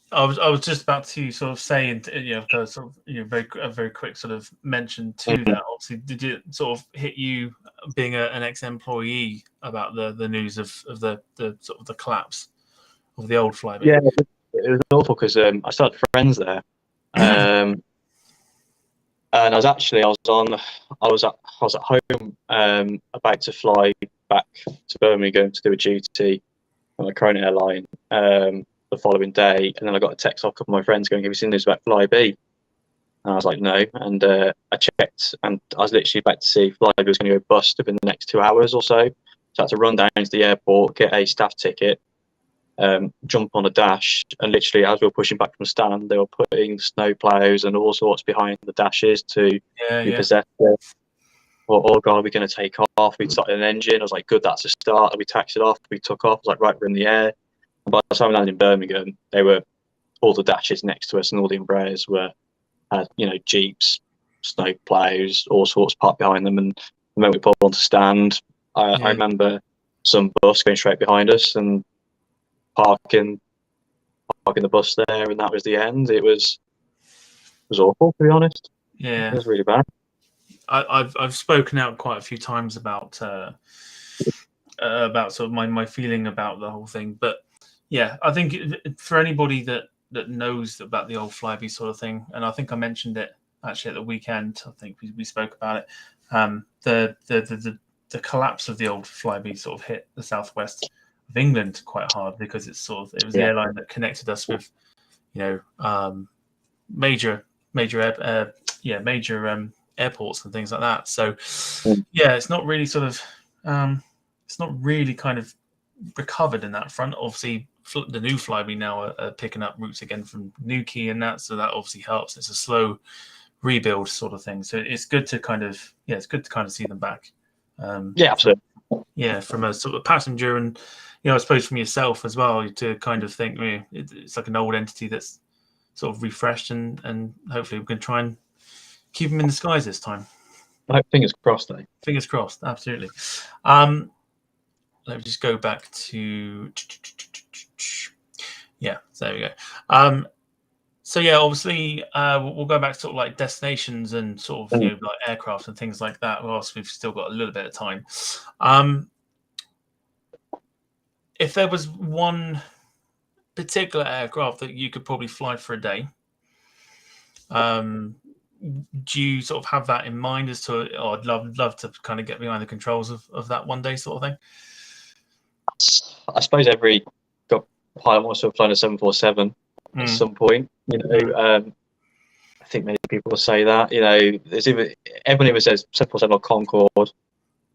I was just about to sort of say, you know, sort of, you know, a very quick sort of mention to that. Obviously, did it sort of hit you, being an ex-employee, about the news of the sort of the collapse of the old Flybe? Yeah, it was awful because I started friends there, and I was at home about to fly back to Birmingham to do a duty on my current airline. The following day, and then I got a text off a couple of my friends going, "Have you seen this about Flybe?" And I was like, "No." And I checked, and I was literally about to see Flybe was going to go bust within the next 2 hours or so. So I had to run down to the airport, get a staff ticket, jump on a dash, and literally as we were pushing back from the stand, they were putting snow plows and all sorts behind the dashes to repossess it. Oh God, we're going to take off. We started an engine. I was like, good, that's a start. We taxied off. We took off. I was like, right, we're in the air. And by the time we landed in Birmingham, they were all the dashes next to us, and all the Embraers had, you know, Jeeps, snow plows, all sorts parked behind them. And the moment we pulled onto stand, I remember some bus going straight behind us and parking the bus there, and that was the end. It was awful, to be honest. Yeah, it was really bad. I've spoken out quite a few times about sort of my feeling about the whole thing, but yeah, I think for anybody that knows about the old Flybe sort of thing, and I think I mentioned it actually at the weekend. I think we spoke about it. The collapse of the old Flybe sort of hit the southwest of England quite hard, because it was the airline that connected us with, major airports and things like that. So yeah, it's not really sort of it's not really kind of recovered in that front. Obviously, the new Flybe now are picking up routes again from Newquay and that, so that obviously helps. It's a slow rebuild sort of thing. So it's good to kind of see them back. Yeah, absolutely. From a sort of passenger, and I suppose from yourself as well, to kind of think it's like an old entity that's sort of refreshed, and hopefully we can try and keep them in the skies this time. Fingers crossed, though. Fingers crossed, absolutely. Let me just go back to so there we go. So yeah, obviously we'll go back to sort of like destinations and sort of like aircraft and things like that, whilst we've still got a little bit of time. If there was one particular aircraft that you could probably fly for a day, do you sort of have that in mind as to, I'd love to kind of get behind the controls of that one day sort of thing? I suppose every pilot wants to have flown a 747 at some point. I think many people will say that. There's everyone even says 747 or Concorde.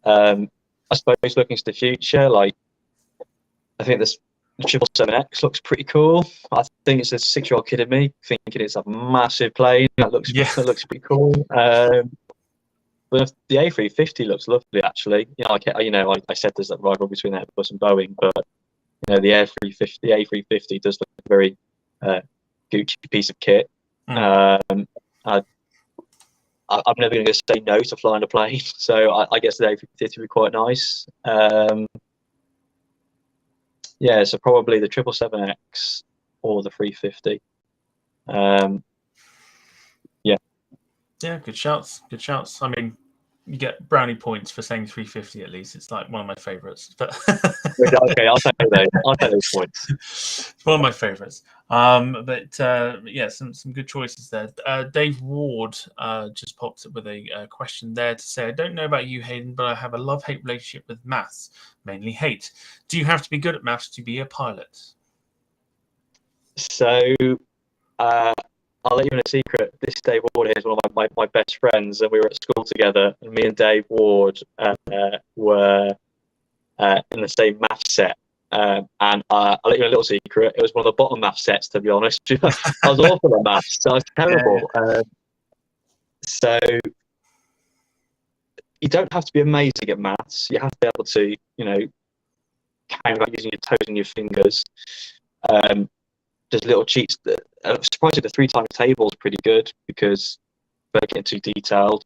I suppose looking to the future, like I think this 777X looks pretty cool. I think it's a 6-year-old kid in me thinking it's a massive plane. That looks pretty cool. But the A350 looks lovely, actually. I said there's that rivalry between Airbus and Boeing, but the A350 does look a very Gucci piece of kit. I'm never going to say no to flying a plane, so I guess the A350 would be quite nice. So probably the 777X or the 350. Good shouts. I mean, you get brownie points for saying 350 at least. It's like one of my favourites. But okay, I'll take those points. It's one of my favourites. Some good choices there. Dave Ward just popped up with a question there to say, I don't know about you, Hayden, but I have a love-hate relationship with maths, mainly hate. Do you have to be good at maths to be a pilot? So, I'll let you in a secret. This Dave Ward here is one of my best friends, and we were at school together. And me and Dave Ward were in the same math set. And I'll let you in a little secret. It was one of the bottom math sets, to be honest. I was awful at maths. I was terrible. So you don't have to be amazing at maths. You have to be able to, count without using your toes and your fingers. There's little cheats that surprisingly the 3 times table is pretty good, because don't get too detailed.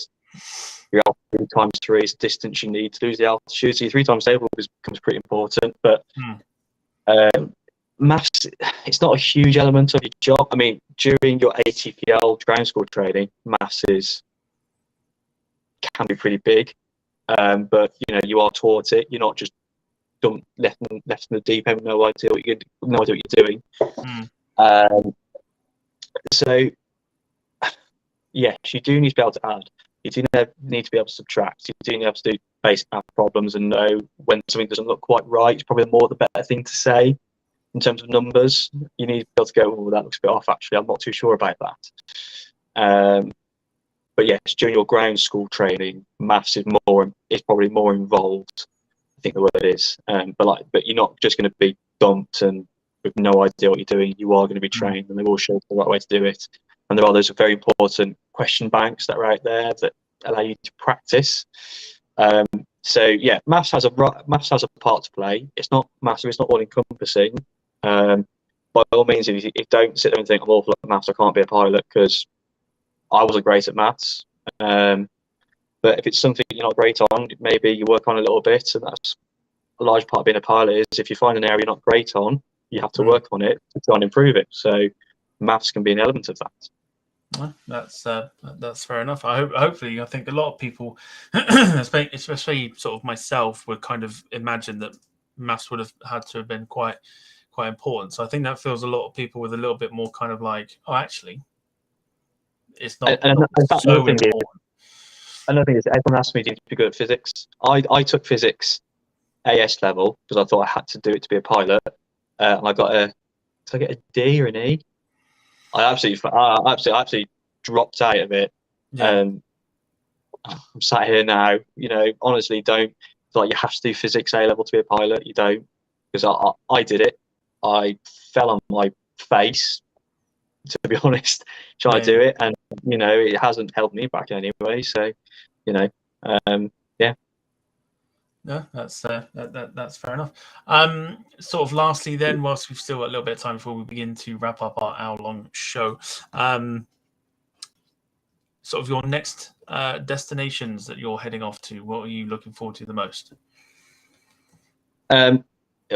Your altitude times 3 is distance you need to lose the altitude. So your 3 times table becomes pretty important. But maths, it's not a huge element of your job. I mean, during your ATPL ground school training, maths can be pretty big. But you are taught it. You're not just left in the deep end, no idea what you're doing. So yes, you do need to be able to add. You do need to be able to subtract. You do need to be able to do basic math problems and know when something doesn't look quite right. It's probably the better thing to say in terms of numbers. You need to be able to go, oh, that looks a bit off, actually. I'm not too sure about that. But yes, during your ground school training, maths is probably more involved, I think the word is. But you're not just going to be dumped and with no idea what you're doing. You are going to be trained, and they will show you the right way to do it. And there are those very important question banks that are out there that allow you to practice. So yeah, maths has a part to play. It's not massive. It's not all encompassing. By all means, if you don't sit there and think I'm awful at maths, I can't be a pilot, because I wasn't great at maths. But if it's something you're not great on, maybe you work on a little bit, and a large part of being a pilot is if you find an area you're not great on, you have to work on it to try and improve it. So maths can be an element of that. Well, that's fair enough. Hopefully, I think a lot of people, especially sort of myself, would kind of imagine that maths would have had to have been quite important. So I think that fills a lot of people with a little bit more kind of like, oh, actually, it's not, so important. Another thing is everyone asked me to be good at physics. I took physics AS level because I thought I had to do it to be a pilot, and I got did I get a D or an E? I absolutely dropped out of it. Yeah. I'm sat here now. You know, honestly, don't like you have to do physics A level to be a pilot. You don't, because I did it. I fell on my face, to be honest, trying to do it, and you know, it hasn't held me back in any way. So, you know, yeah. No, that's fair enough. Sort of lastly, then, whilst we've still got a little bit of time before we begin to wrap up our hour-long show, sort of your next destinations that you're heading off to. What are you looking forward to the most?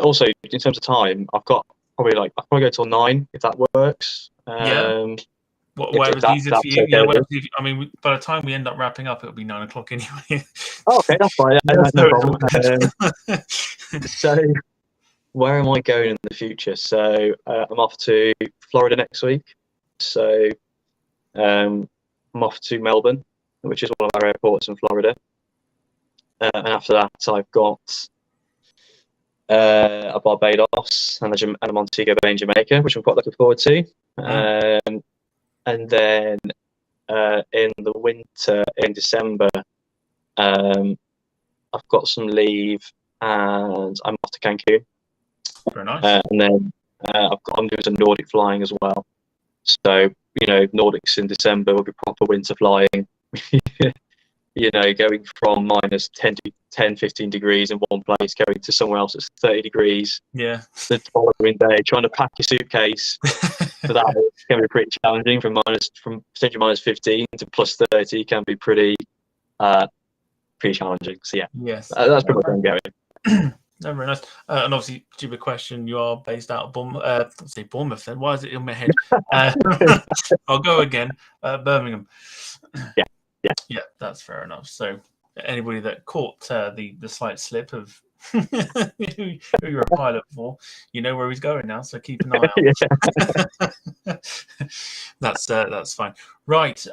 Also, in terms of time, I've got probably I'll probably go till 9 if that works. Yeah. Whatever's easier for you. Yeah. I mean, by the time we end up wrapping up, it'll be 9 o'clock anyway. Oh, okay, that's fine. No problem. So, where am I going in the future? So, I'm off to Florida next week. So, I'm off to Melbourne, which is one of our airports in Florida. And after that, I've got a Barbados and a Montego Bay in Jamaica, which I'm quite looking forward to. And then in the winter, in December, I've got some leave and I'm off to Cancun. Very nice. And then I'm doing some Nordic flying as well. So, you know, Nordics in December will be proper winter flying. You know, going from minus 10 to 10, 15 degrees in one place, going to somewhere else that's 30 degrees. Yeah. The following day, trying to pack your suitcase for that is going to be pretty challenging. From potentially minus 15 to plus 30 can be pretty challenging. So yeah, yes, that's pretty much where I'm going. No, very nice. And obviously, stupid question. You are based out of Bournemouth. Let's say Bournemouth. Then why is it in my head? I'll go again. Birmingham. Yeah, that's fair enough. So anybody that caught the slight slip of who you're a pilot for, you know where he's going now. So keep an eye out. That's fine. Right.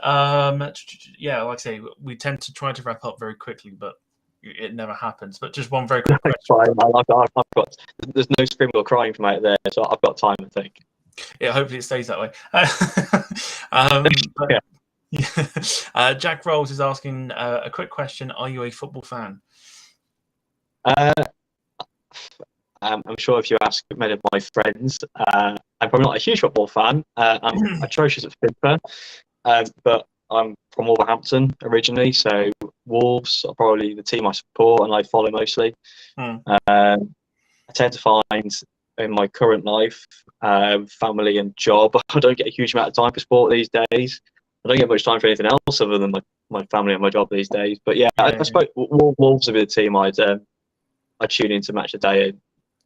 Yeah, like I say, we tend to try to wrap up very quickly, but it never happens. But just one very quick question. I've got. There's no screaming or crying from out there, so I've got time to think. Yeah, hopefully it stays that way. Jack Rolls is asking a quick question. Are you a football fan? I'm sure if you ask many of my friends, I'm probably not a huge football fan. I'm atrocious at FIFA, but I'm from Wolverhampton originally, so Wolves are probably the team I support and I follow mostly. I tend to find in my current life, family and job, I don't get a huge amount of time for sport these days. I don't get much time for anything else other than my family and my job these days. But yeah, I suppose Wolves would be the team I'd tune into match a day and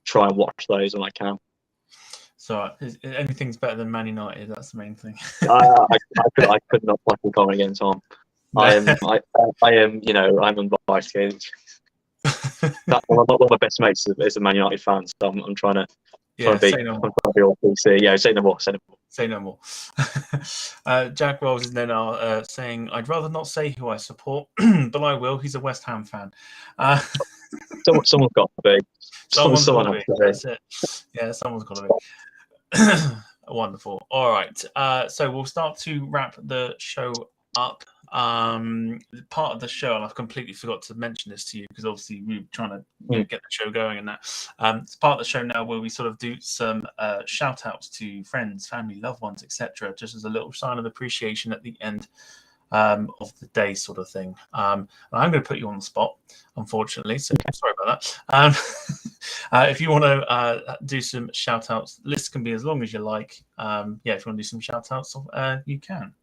try and watch those when I can. So anything's better than Man United. That's the main thing. I could not fucking comment against Tom. I am, you know, I'm unbiased. One of my best mates is a Man United fan, so I'm trying to be all PC. Yeah, say no more. Say no more. Jack Rolls is then saying, I'd rather not say who I support, but I will. He's a West Ham fan. Someone's got to be. Someone got to be. That's it. Yeah, someone's got to be. Wonderful. All right. So we'll start to wrap the show up. Part of the show, and I've completely forgot to mention this to you because obviously we were trying to get the show going and that. It's part of the show now where we sort of do some shout outs to friends, family, loved ones, etc., just as a little sign of appreciation at the end of the day, sort of thing. And I'm going to put you on the spot, unfortunately, so sorry about that. If you want to do some shout outs, lists can be as long as you like. If you want to do some shout outs, you can.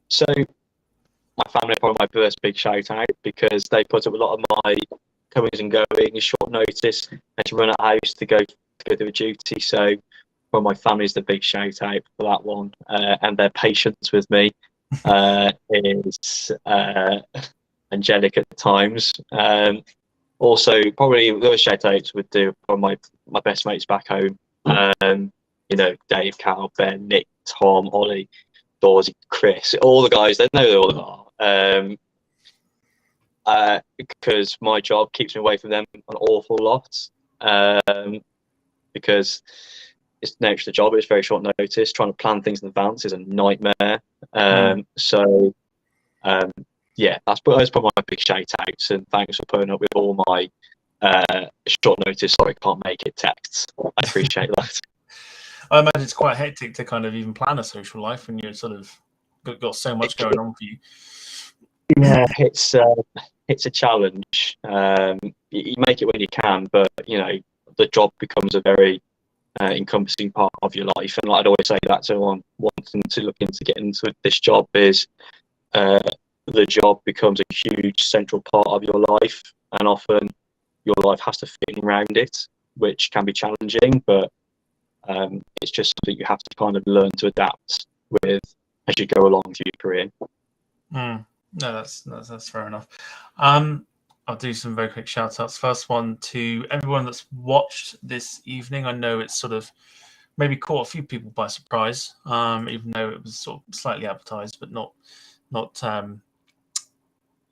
So my family are probably my first big shout out because they put up a lot of my coming and going, a short notice, and to run a house to go do a duty. So, from my family's the big shout out for that one, and their patience with me is angelic at times. Also, probably the other shout outs would do from my best mates back home. Dave, Cal, Ben, Nick, Tom, Ollie, Dorsey, Chris, all the guys, they know they all are. Because my job keeps me away from them an awful lot. Because it's the nature of the job, it's very short notice. Trying to plan things in advance is a nightmare. Yeah, that's probably my big shout outs, and thanks for putting up with all my short notice, sorry, can't make it texts. I appreciate that. I imagine it's quite hectic to kind of even plan a social life when you're sort of got so much going on for you. Yeah, it's a challenge. You make it when you can, but the job becomes a very encompassing part of your life. And like I'd always say that to anyone wanting to look into getting into this job is the job becomes a huge central part of your life, and often your life has to fit around it, which can be challenging, but it's just something you have to kind of learn to adapt with as you go along through your career. No, that's fair enough. I'll do some very quick shout outs. First one to everyone that's watched this evening. I know it's sort of maybe caught a few people by surprise, even though it was sort of slightly advertised, but not.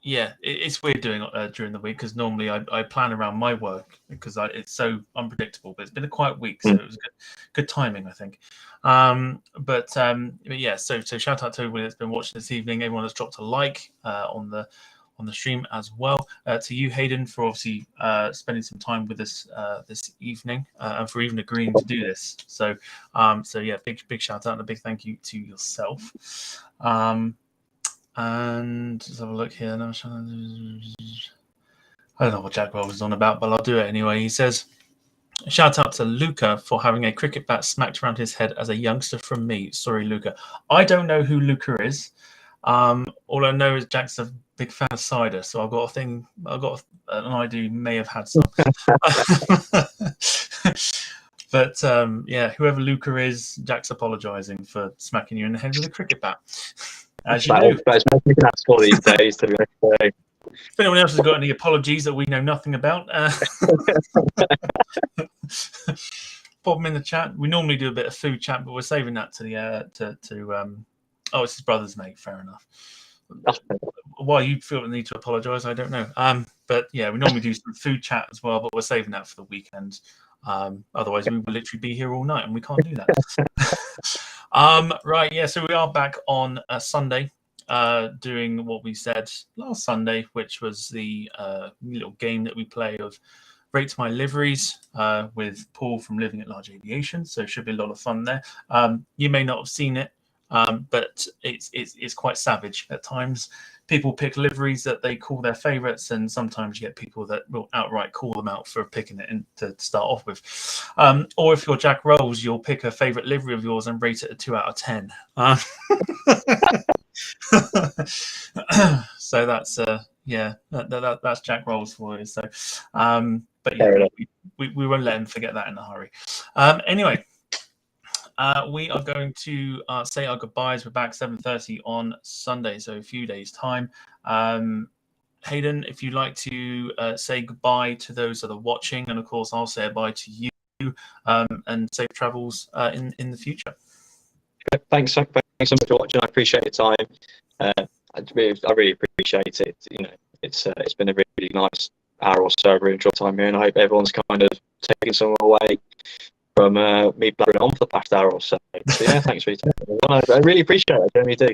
It's weird doing it during the week, because normally I plan around my work because it's so unpredictable. But it's been a quiet week, so it was good timing, I think. So shout out to everybody that's been watching this evening. Everyone that's dropped a like on the stream as well. To you, Hayden, for obviously spending some time with us this evening, and for even agreeing to do this. So big shout out and a big thank you to yourself. And let's have a look here. I don't know what Jack Wells was on about, but I'll do it anyway. He says, shout out to Luca for having a cricket bat smacked around his head as a youngster from me. Sorry, Luca. I don't know who Luca is. All I know is Jack's a big fan of cider, so I've got an idea he may have had some. But whoever Luca is, Jack's apologising for smacking you in the head with a cricket bat. As you do. That's for these days, to be honest. If anyone else has got any apologies that we know nothing about, pop them in the chat. We normally do a bit of food chat, but we're saving that to the it's his brother's mate. Fair enough. Why you feel the need to apologise, I don't know. But yeah, we normally do some food chat as well, but we're saving that for the weekend. Otherwise, we will literally be here all night, and we can't do that. Right, yeah. So we are back on a Sunday, doing what we said last Sunday, which was the little game that we play of Rate My Liveries with Paul from Living at Large Aviation. So it should be a lot of fun there. You may not have seen it, but it's quite savage at times. People pick liveries that they call their favourites, and sometimes you get people that will outright call them out for picking it to start off with. Or if you're Jack Rolls, you'll pick a favourite livery of yours and rate it a 2 out of 10. So that's that's Jack Rolls for you. So, but yeah, we won't let him forget that in a hurry. Anyway. We are going to say our goodbyes. We're back 7:30 on Sunday, so a few days' time. Hayden, if you'd like to say goodbye to those that are watching, and of course I'll say bye to you, and safe travels in the future. Thanks so much for watching. I appreciate your time. I really appreciate it. It's been a really nice hour or so. I really enjoyed time here, and I hope everyone's kind of taking some away from me blabbering on for the past hour or so. So yeah, thanks for your time. I really appreciate it. I really do.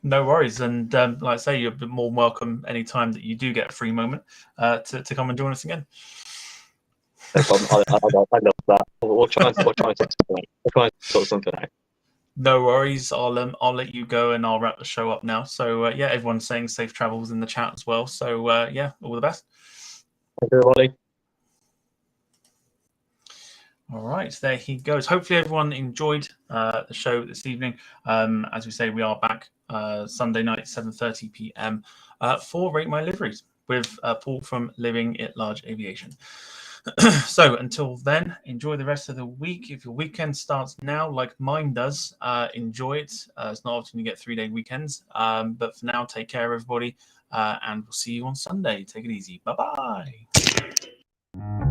No worries. And like I say, you're more welcome anytime that you do get a free moment to come and join us again. No problem. I love that. We'll try and sort something out. No worries. I'll let you go, and I'll wrap the show up now. So everyone's saying safe travels in the chat as well. So all the best. Thank you, everybody. All right, there he goes. Hopefully everyone enjoyed the show this evening. As we say, we are back Sunday night, 7:30 p.m. For Rate My Liveries. with Paul from Living at Large Aviation. So until then, enjoy the rest of the week. If your weekend starts now, like mine does, enjoy it. It's not often you get 3-day weekends. But for now, take care, everybody. And we'll see you on Sunday. Take it easy. Bye-bye.